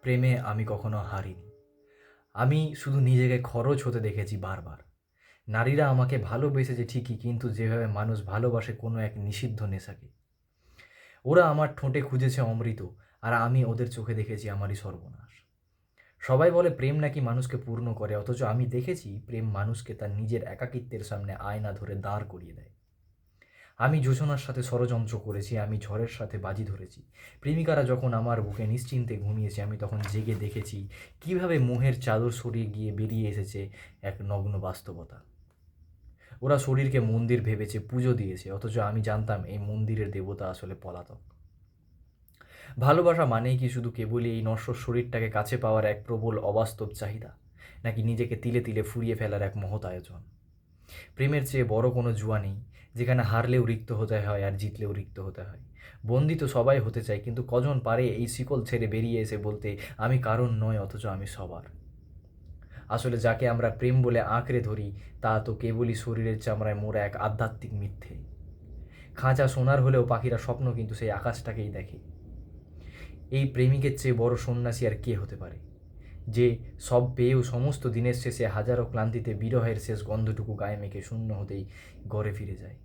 প্রেমে আমি কখনো হারিনি। আমি শুধু নিজেকে খরচ হতে দেখেছি বারবার। নারীরা আমাকে ভালোবেসেছে ঠিকই, কিন্তু যেভাবে মানুষ ভালোবাসে কোনো এক নিষিদ্ধ নেশাকে। ওরা আমার ঠোঁটে খুঁজেছে অমৃত, আর আমি ওদের চোখে দেখেছি আমারই সর্বনাশ। সবাই বলে প্রেম নাকি মানুষকে পূর্ণ করে, অথচ আমি দেখেছি প্রেম মানুষকে তার নিজের একাকিত্বের সামনে আয়না ধরে দাঁড় করিয়ে দেয়। আমি জোছনার সাথে ষড়যন্ত্র করেছি, আমি ঝড়ের সাথে বাজি ধরেছি। প্রেমিকারা যখন আমার বুকে নিশ্চিন্তে ঘুমিয়েছে, আমি তখন জেগে দেখেছি কিভাবে মোহের চাদর সরিয়ে গিয়ে বেরিয়ে এসেছে এক নগ্ন বাস্তবতা। ওরা শরীরকে মন্দির ভেবেছে, পুজো দিয়েছে, অথচ আমি জানতাম এই মন্দিরের দেবতা আসলে পলাতক। ভালোবাসা মানেই কি শুধু কেবলই এই নশ্বর শরীরটাকে কাছে পাওয়ার এক প্রবল অবাস্তব চাহিদা, নাকি নিজেকে তিলে তিলে ফুরিয়ে ফেলার এক মহৎ আয়োজন? প্রেমের চেয়ে বড় কোনো জুয়া নেই, যেখানে হারলেও রিক্ত হতে হয় আর জিতলেও রিক্ত হতে হয়। বন্দী তো সবাই হতে চায়, কিন্তু কজন পারে এই শিকল ছেড়ে বেরিয়ে এসে বলতে, আমি কারণ নয় অথচ আমি সবার। আসলে যাকে আমরা প্রেম বলে আঁকড়ে ধরি, তা তো কেবলই শরীরের চামড়ায় মোড়া এক আধ্যাত্মিক মিথ্যে। খাঁচা সোনার হলেও পাখিরা স্বপ্ন কিন্তু সেই আকাশটাকেই দেখে। এই প্রেমিকের চেয়ে বড় সন্ন্যাসী আর কে হতে পারে, যে সব পেয়েও সমস্ত দিনের শেষে হাজারো ক্লান্তিতে বিরহের শেষ গন্ধটুকু গায়ে মেখে শূন্য হতেই ঘরে ফিরে যায়।